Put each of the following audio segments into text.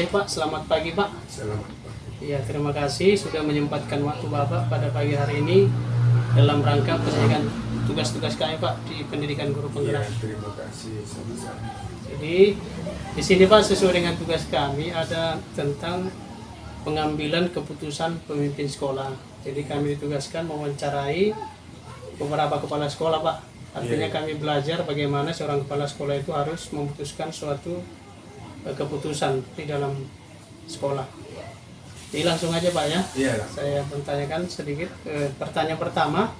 kasih Pak, selamat pagi Pak. Selamat pagi. Ya, terima kasih sudah menyempatkan waktu Bapak pada pagi hari ini dalam rangka penyelesaian tugas-tugas kami Pak di pendidikan guru Ya, penggerak. terima kasih sama-sama. Jadi di sini Pak sesuai dengan tugas kami ada tentang pengambilan keputusan pemimpin sekolah. Jadi kami ditugaskan mewawancarai beberapa kepala sekolah Pak. Artinya Iya. kami belajar bagaimana seorang kepala sekolah itu harus memutuskan suatu keputusan di dalam sekolah. Jadi langsung aja Pak ya. Iya. Saya bertanyakan sedikit. Pertanyaan pertama,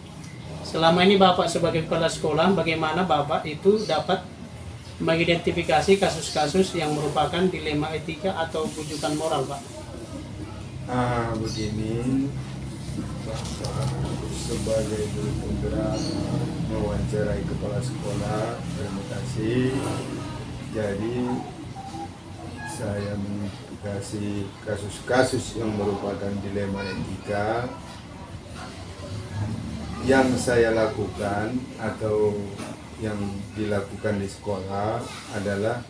selama ini Bapak sebagai kepala sekolah, bagaimana Bapak itu dapat mengidentifikasi kasus-kasus yang merupakan dilema etika atau bujukan moral Pak? Begini, sebagai guru penggerak mewawancarai kepala sekolah, terima kasih. Jadi saya mengidentifikasi kasus-kasus yang merupakan dilema etika yang saya lakukan atau yang dilakukan di sekolah adalah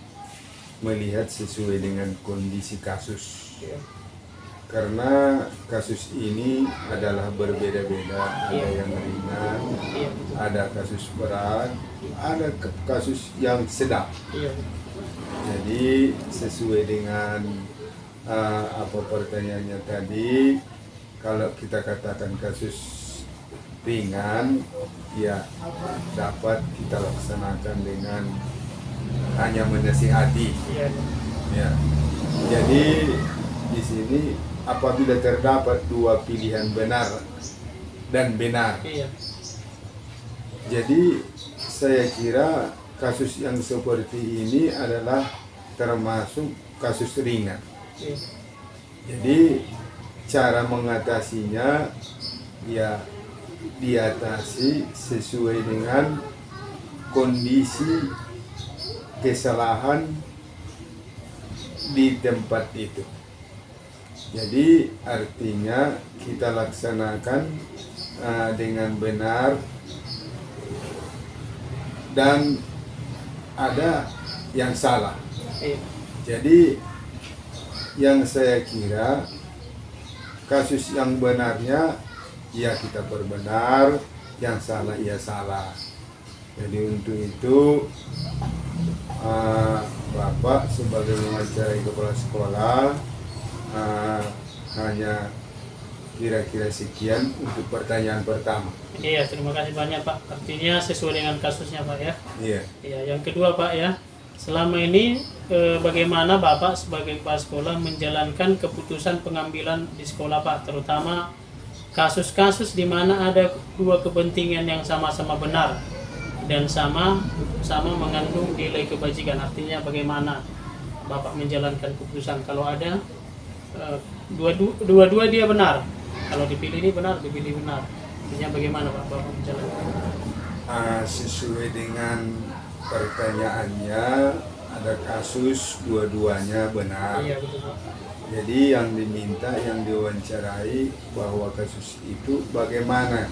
melihat sesuai dengan kondisi kasus. Karena kasus ini adalah berbeda-beda, ada yang ringan, Iya, betul. ada kasus berat, ada kasus yang sedang. Iya, Jadi sesuai dengan apa pertanyaannya tadi, kalau kita katakan kasus ringan, ya dapat kita laksanakan dengan hanya menasihati. iya, Ya. Jadi di sini apabila terdapat dua pilihan benar dan benar, iya, jadi saya kira kasus yang seperti ini adalah termasuk kasus ringan. iya, Jadi cara mengatasinya ya diatasi sesuai dengan kondisi kesalahan di tempat itu. Jadi artinya kita laksanakan dengan benar dan ada yang salah. iya, Jadi yang saya kira kasus yang benarnya ya kita perbenar, yang salah ya salah. Jadi untuk itu Bapak sebagai mewawancarai kepala sekolah hanya kira-kira sekian untuk pertanyaan pertama. iya. Terima kasih banyak Pak. Artinya sesuai dengan kasusnya Pak ya. Iya. Iya. Yang kedua Pak ya, selama ini bagaimana Bapak sebagai kepala sekolah menjalankan keputusan pengambilan di sekolah Pak, terutama kasus-kasus di mana ada dua kepentingan yang sama-sama benar dan sama mengandung nilai kebajikan. Artinya bagaimana Bapak menjalankan keputusan kalau ada dua-dua dia benar, kalau dipilih ini benar, dipilih benar. Artinya bagaimana Bapak menjalankan? Sesuai dengan pertanyaannya, ada kasus dua-duanya benar. Iya betul Pak. Jadi yang diminta, yang diwawancarai bahwa kasus itu bagaimana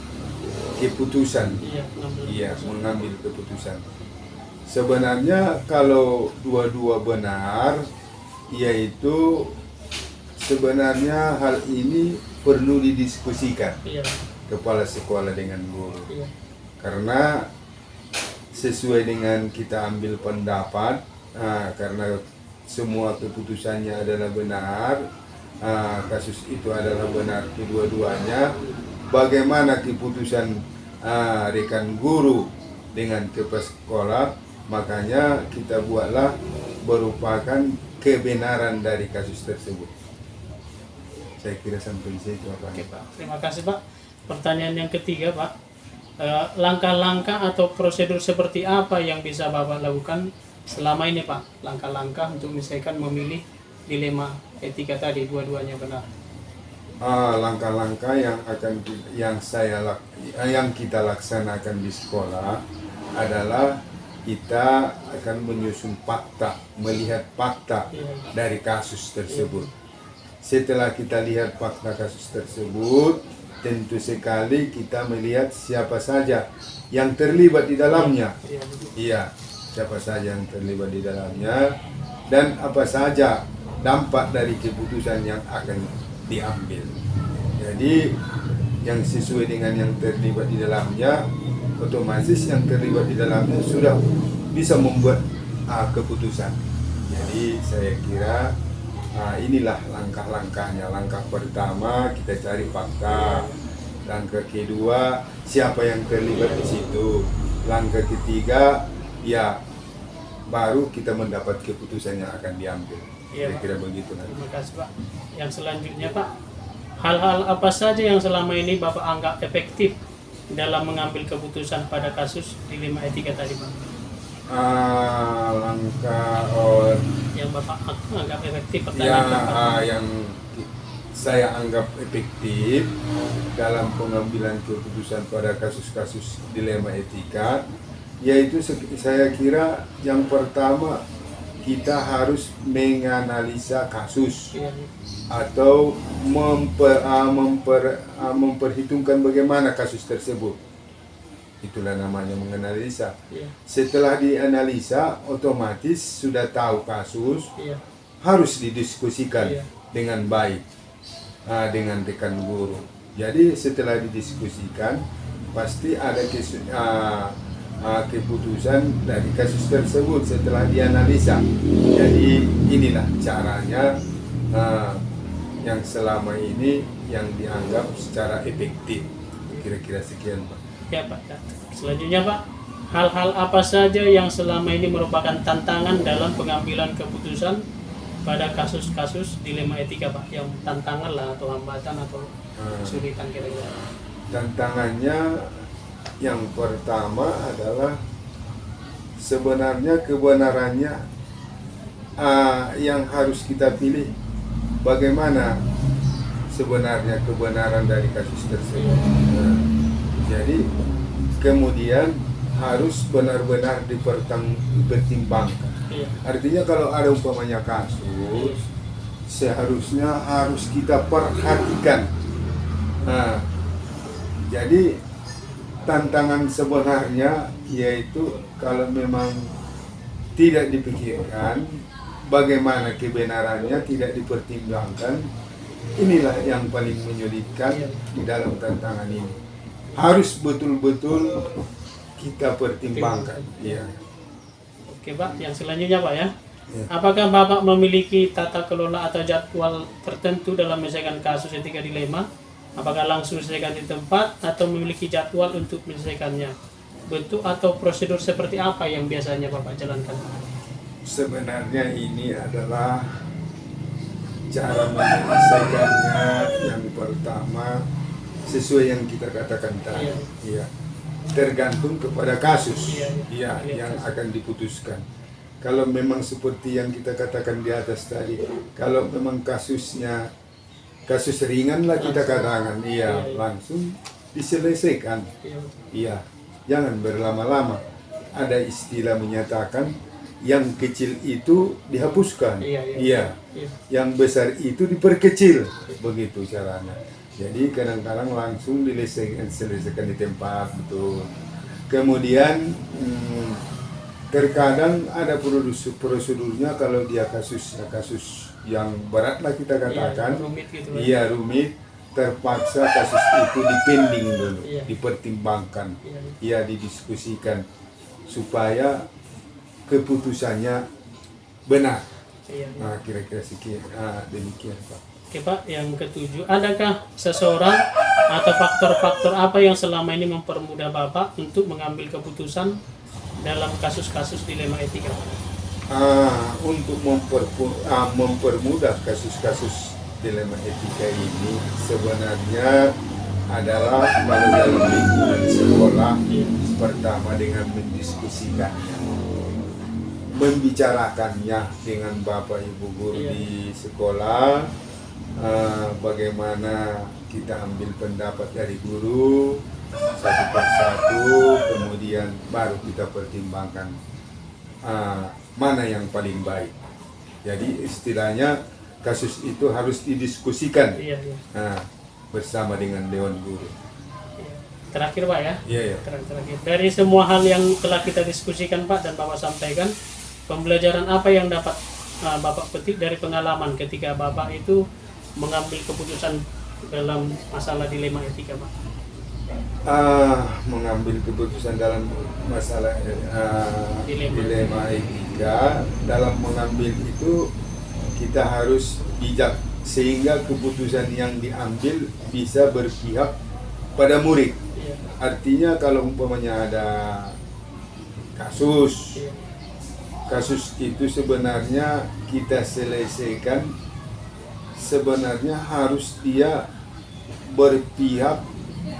keputusan. Iya, Iya, mengambil keputusan. Sebenarnya kalau dua-dua benar, yaitu sebenarnya hal ini perlu didiskusikan Iya, kepala sekolah dengan guru. iya, Karena sesuai dengan kita ambil pendapat, karena semua keputusannya adalah benar, kasus itu adalah benar kedua-duanya. Bagaimana keputusan rekan guru dengan kepala sekolah, makanya kita buatlah merupakan kebenaran dari kasus tersebut. Saya kira sampai di situ Pak. oke Pak. Terima kasih Pak. Pertanyaan yang ketiga Pak, langkah-langkah atau prosedur seperti apa yang bisa Bapak lakukan selama ini Pak? Langkah-langkah untuk misalkan memilih dilema etika tadi, dua-duanya benar. Langkah-langkah yang kita laksanakan di sekolah adalah kita akan menyusun fakta, melihat fakta dari kasus tersebut. Setelah kita lihat fakta kasus tersebut, tentu sekali kita melihat siapa saja yang terlibat di dalamnya. Iya, siapa saja yang terlibat di dalamnya dan apa saja dampak dari keputusan yang akan diambil. Jadi yang sesuai dengan yang terlibat di dalamnya, otomatis yang terlibat di dalamnya sudah bisa membuat keputusan. Jadi saya kira inilah langkah-langkahnya. Langkah pertama kita cari fakta. Langkah kedua siapa yang terlibat di situ. Langkah ketiga ya baru kita mendapat keputusan yang akan diambil. Iya, Kira-kira begitu. Terima kasih Pak. Yang selanjutnya Pak, hal-hal apa saja yang selama ini Bapak anggap efektif dalam mengambil keputusan pada kasus dilema etika tadi Pak? Langkah Yang Bapak anggap efektif ya, pertanyaan yang saya anggap efektif dalam pengambilan keputusan pada kasus-kasus dilema etika, yaitu saya kira yang pertama kita harus menganalisa kasus atau memperhitungkan bagaimana kasus tersebut. Itulah namanya menganalisa. Setelah dianalisa, otomatis sudah tahu kasus, harus didiskusikan dengan baik dengan rekan guru. Jadi setelah didiskusikan, pasti ada keputusan dari kasus tersebut setelah dianalisa. Jadi inilah caranya yang selama ini yang dianggap secara efektif. Kira-kira sekian Pak. Ya Pak. Selanjutnya Pak, hal-hal apa saja yang selama ini merupakan tantangan dalam pengambilan keputusan pada kasus-kasus dilema etika Pak? Yang tantangan lah atau hambatan atau kesulitan kira-kira. Tantangannya yang pertama adalah sebenarnya kebenarannya yang harus kita pilih, bagaimana sebenarnya kebenaran dari kasus tersebut. Jadi kemudian harus benar-benar dipertimbangkan. Artinya kalau ada umpamanya kasus, seharusnya harus kita perhatikan. Jadi tantangan sebenarnya yaitu kalau memang tidak dipikirkan, bagaimana kebenarannya tidak dipertimbangkan, inilah yang paling menyulitkan di dalam tantangan ini. Harus betul-betul kita pertimbangkan. Ya. Oke Pak, yang selanjutnya Pak ya. Apakah Bapak memiliki tata kelola atau jadwal tertentu dalam menyelesaikan kasus etika dilema? Apakah langsung diselesaikan di tempat atau memiliki jadwal untuk menyelesaikannya? Bentuk atau prosedur seperti apa yang biasanya Bapak jalankan? Sebenarnya ini adalah cara menyelesaikannya yang pertama sesuai yang kita katakan tadi. Iya. Tergantung kepada kasus yang akan diputuskan. Kalau memang seperti yang kita katakan di atas tadi, kalau memang kasusnya kasus ringan lah kita katakan, langsung diselesaikan. Iya, jangan berlama-lama. Ada istilah menyatakan yang kecil itu dihapuskan, yang besar itu diperkecil, begitu caranya. Jadi kadang-kadang langsung diselesaikan di tempat, betul. Kemudian terkadang ada prosedurnya kalau dia kasus yang berat lah kita katakan, rumit, terpaksa kasus itu dipending dulu, dipertimbangkan, didiskusikan supaya keputusannya benar. Nah, kira-kira demikian Pak. Oke Pak, yang ketujuh, adakah seseorang atau faktor-faktor apa yang selama ini mempermudah Bapak untuk mengambil keputusan dalam kasus-kasus dilema etika? Untuk mempermudah kasus-kasus dilema etika ini sebenarnya adalah kalau dalam lingkungan sekolah, pertama dengan mendiskusikannya, membicarakannya dengan Bapak Ibu guru di sekolah, bagaimana kita ambil pendapat dari guru satu persatu, kemudian baru kita pertimbangkan mana yang paling baik. Jadi istilahnya kasus itu harus didiskusikan bersama dengan Dewan Guru. Terakhir Pak ya. Terakhir. Dari semua hal yang telah kita diskusikan Pak dan Bapak sampaikan, pembelajaran apa yang dapat Bapak petik dari pengalaman ketika Bapak itu mengambil keputusan dalam masalah dilema etika, Pak? Mengambil keputusan dalam masalah dilema etika, dalam mengambil itu kita harus bijak sehingga keputusan yang diambil bisa berpihak pada murid. Iya. Artinya kalau umpamanya ada kasus itu sebenarnya kita selesaikan, sebenarnya harus dia berpihak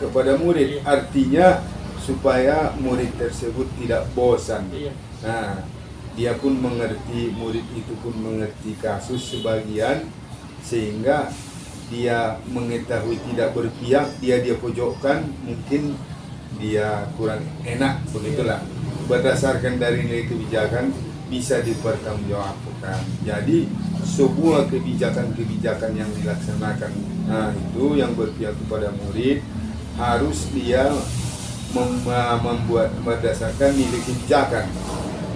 kepada murid, artinya supaya murid tersebut tidak bosan. Iya. Nah, dia pun mengerti, murid itu pun mengerti kasus sebagian, sehingga dia mengetahui tidak berpihak, dia pojokkan, mungkin dia kurang enak, begitulah. Berdasarkan dari nilai kebijakan bisa dipertanggungjawabkan. Jadi semua kebijakan-kebijakan yang dilaksanakan, nah itu yang berpihak kepada murid, harus dia membuat berdasarkan nilai kebijakan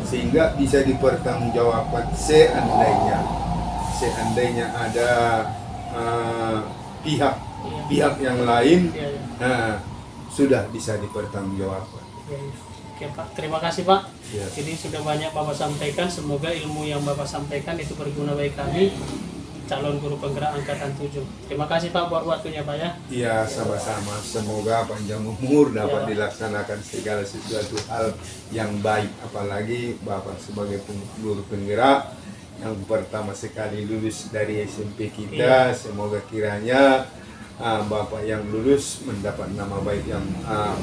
sehingga bisa dipertanggungjawabkan seandainya ada pihak yang lain, sudah bisa dipertanggungjawabkan. Oke Pak, terima kasih Pak. Ya. Jadi sudah banyak Bapak sampaikan, semoga ilmu yang Bapak sampaikan itu berguna bagi kami, calon guru penggerak angkatan 7. Terima kasih Pak buat waktunya Pak ya. Iya, sama-sama. Semoga panjang umur dapat Ya. dilaksanakan segala sesuatu hal yang baik. Apalagi Bapak sebagai guru penggerak yang pertama sekali lulus dari SMP kita. Semoga kiranya Bapak yang lulus mendapat nama baik yang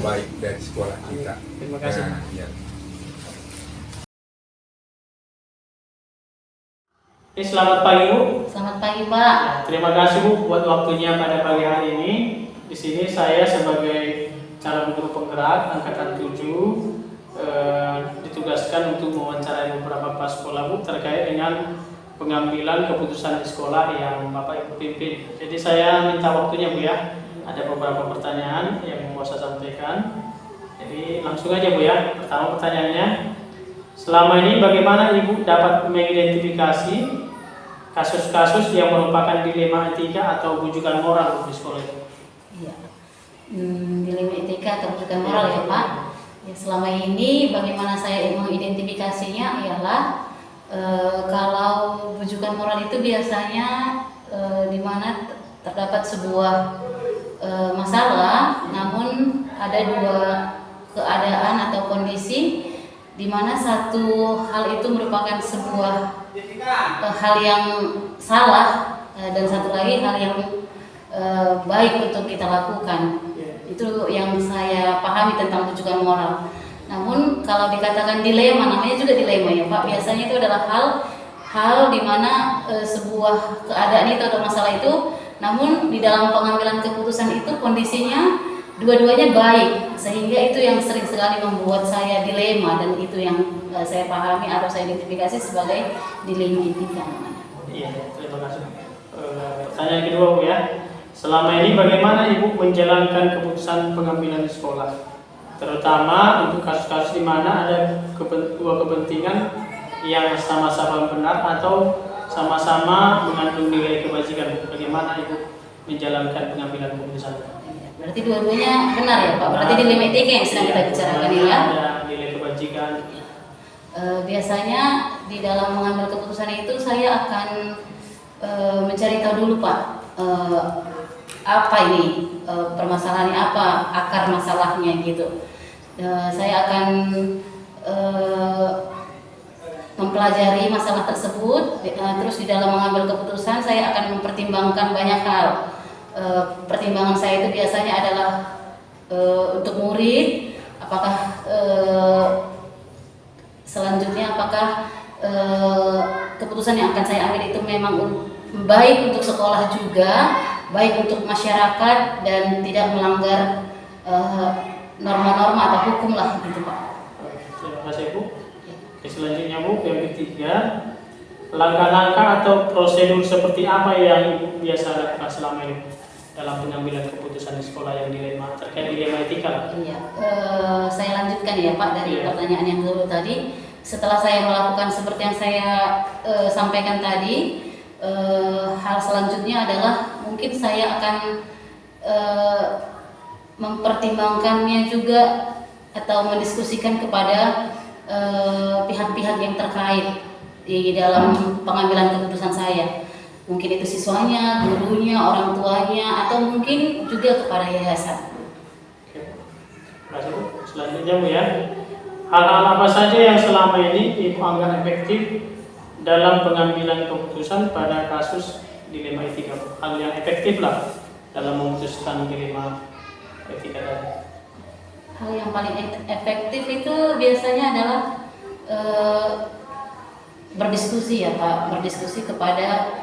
baik dari sekolah kita. Terima kasih. Ya. Selamat pagi Bu. Selamat pagi Pak. Terima kasih Bu buat waktunya pada pagi hari ini. Di sini saya sebagai calon guru penggerak angkatan 7 ditugaskan untuk mewawancarai beberapa kepala sekolah Bu terkait dengan pengambilan keputusan di sekolah yang Bapak Ibu pimpin. Jadi saya minta waktunya Bu ya. Ada beberapa pertanyaan yang mau saya sampaikan. Jadi langsung aja Bu ya. Pertama pertanyaannya, selama ini bagaimana Ibu dapat mengidentifikasi kasus-kasus yang merupakan dilema etika atau bujukan moral di sekolah itu? Iya. Dilema etika atau bujukan moral ya Pak. Ya, selama ini bagaimana saya mengidentifikasinya ialah kalau bujukan moral itu biasanya di mana terdapat sebuah masalah, namun ada dua keadaan atau kondisi di mana satu hal itu merupakan sebuah hal yang salah dan satu lagi hal yang baik untuk kita lakukan. Itu yang saya pahami tentang bujukan moral. Namun kalau dikatakan dilema, namanya juga dilema ya Pak. Biasanya itu adalah hal di mana sebuah keadaan itu atau masalah itu, namun di dalam pengambilan keputusan itu kondisinya dua-duanya baik, sehingga itu yang sering sekali membuat saya dilema, dan itu yang saya pahami atau saya identifikasi sebagai dilema etika. Iya, terima kasih. Pertanyaan kedua Bu ya. Selama ini bagaimana Ibu menjalankan keputusan pengambilan di sekolah? Terutama untuk kasus-kasus di mana ada dua kepentingan yang sama-sama benar atau sama-sama mengandung nilai kebajikan. Bagaimana Ibu menjalankan pengambilan keputusan? Berarti dua-duanya benar ya Pak? Berarti dilema etika yang sedang kita bicarakan ya? Ada nilai kebajikan. Biasanya di dalam mengambil keputusan itu saya akan mencari tahu dulu Pak, apa ini permasalahannya, apa akar masalahnya gitu. Saya akan mempelajari masalah tersebut, terus di dalam mengambil keputusan saya akan mempertimbangkan banyak hal. Pertimbangan saya itu biasanya adalah untuk murid, apakah selanjutnya apakah keputusan yang akan saya ambil itu memang baik untuk sekolah juga, baik untuk masyarakat, dan tidak melanggar norma-norma atau hukum lah gitu Pak. Terima kasih Bu. Oke, selanjutnya Bu, yang ketiga, langkah-langkah atau prosedur seperti apa yang Ibu biasa lakukan selama ini dalam pengambilan keputusan di sekolah yang dilema terkait dilema etika? Iya, saya lanjutkan ya Pak dari pertanyaan yang dulu tadi. setelah saya melakukan seperti yang saya sampaikan tadi, hal selanjutnya adalah mungkin saya akan mempertimbangkannya juga atau mendiskusikan kepada pihak-pihak yang terkait di dalam pengambilan keputusan saya. Mungkin itu siswanya, gurunya, orang tuanya, atau mungkin juga kepada yayasan. Selanjutnya Bu ya, hal-hal apa saja yang selama ini Ibu anggap efektif dalam pengambilan keputusan pada kasus dilema etika? Hal yang efektif lah dalam memutuskan dilema etika tadi. Hal yang paling efektif itu biasanya adalah berdiskusi ya Pak, berdiskusi kepada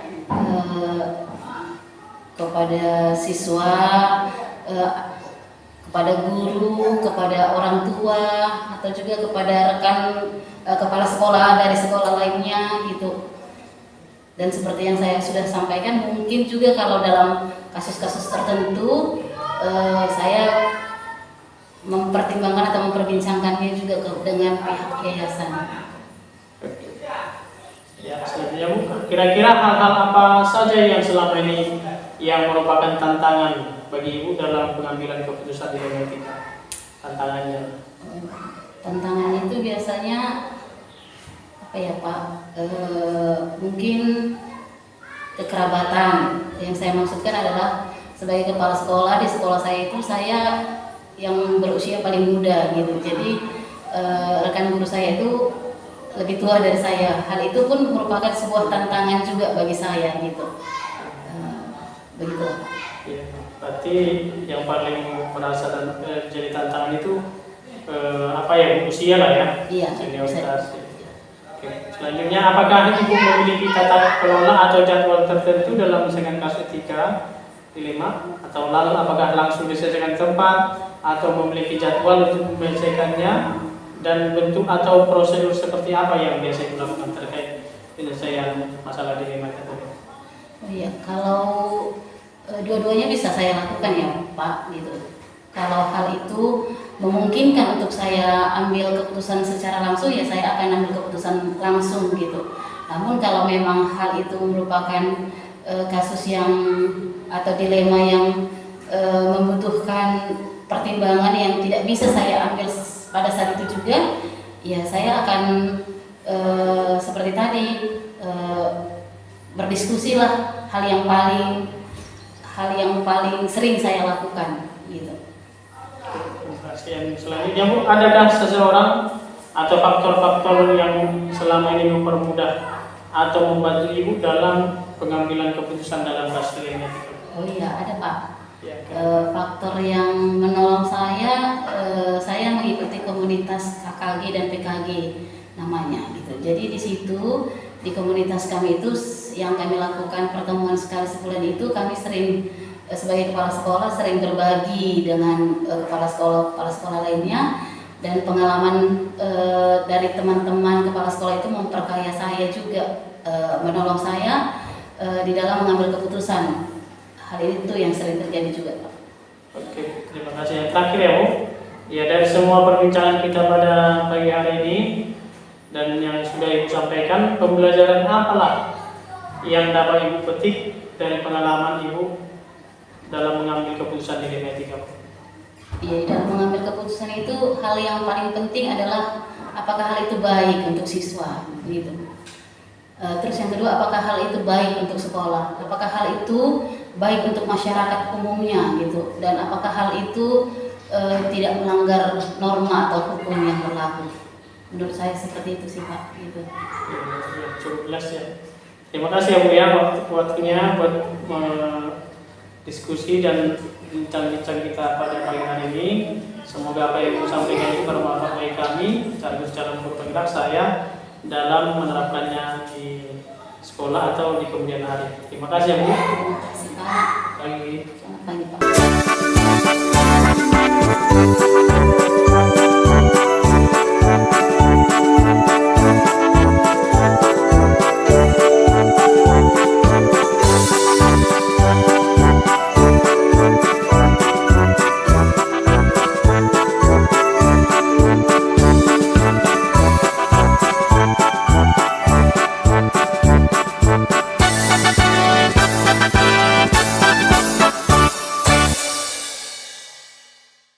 siswa, kepada guru, kepada orang tua, atau juga kepada rekan kepala sekolah dari sekolah lainnya gitu. Dan seperti yang saya sudah sampaikan, mungkin juga kalau dalam kasus-kasus tertentu saya mempertimbangkan atau memperbincangkannya juga dengan pihak yayasan. Ya, selanjutnya Bu, kira-kira hal-hal apa saja yang selama ini yang merupakan tantangan bagi Ibu dalam pengambilan keputusan dilema etika? Tantangannya? Tantangan itu biasanya apa ya Pak? Mungkin kekerabatan. Yang saya maksudkan adalah sebagai kepala sekolah, di sekolah saya itu saya yang berusia paling muda gitu. Jadi rekan guru saya itu lebih tua dari saya. Hal itu pun merupakan sebuah tantangan juga bagi saya gitu. Begitu. Ya, berarti yang paling merasa jadi tantangan itu apa ya, usia lah ya? Iya. Senioritas. Oke. Selanjutnya, apakah Ibu memiliki tata kelola atau jadwal tertentu dalam menyelesaikan kasus etika dilema, atau lalu apakah langsung diselesaikan tempat atau memiliki jadwal untuk menyelesaikannya, dan bentuk atau prosedur seperti apa yang biasa dilakukan terkait penyelesaian masalah dilema tadi? Oh iya, kalau dua-duanya bisa saya lakukan ya Pak gitu. Kalau hal itu memungkinkan untuk saya ambil keputusan secara langsung, ya saya akan ambil keputusan langsung gitu. Namun kalau memang hal itu merupakan kasus yang atau dilema yang membutuhkan pertimbangan yang tidak bisa saya ambil pada saat itu juga, ya saya akan seperti tadi berdiskusilah hal yang paling sering saya lakukan gitu. Yang selanjutnya Bu, adakah seseorang atau faktor-faktor yang selama ini mempermudah atau membantu Ibu dalam pengambilan keputusan dalam kasus dilema etika? Oh iya, ada Pak. Ya, Faktor yang menolong saya mengikuti komunitas KKG dan PKG namanya gitu. Jadi di situ, di komunitas kami itu yang kami lakukan pertemuan sekali sebulan itu, kami sering sebagai kepala sekolah sering berbagi dengan kepala sekolah lainnya, dan pengalaman dari teman-teman kepala sekolah itu memperkaya saya juga, menolong saya di dalam mengambil keputusan. Hal itu yang sering terjadi juga Pak. Oke, terima kasih. Yang terakhir ya Bu, ya dari semua perbincangan kita pada pagi hari ini dan yang sudah Ibu sampaikan, pembelajaran apalah yang dapat Ibu petik dari pengalaman Ibu dalam mengambil keputusan dilema etika? Iya, dalam mengambil keputusan itu hal yang paling penting adalah apakah hal itu baik untuk siswa, gitu. Terus yang kedua, apakah hal itu baik untuk sekolah, apakah hal itu baik untuk masyarakat umumnya, gitu. Dan apakah hal itu tidak melanggar norma atau hukum yang berlaku. Menurut saya seperti itu sih Pak, gitu. Ya, cukup jelas ya. Terima kasih ya Bu ya, waktunya buat diskusi dan bincang-bincang kita pada pagi hari ini. Semoga apa yang Ibu sampaikan itu bermanfaat bagi kami secara bergerak saya dalam menerapkannya di sekolah atau di kemudian hari. Terima kasih ya Bu. Terima kasih Pak. Pagi. Selamat pagi Pak.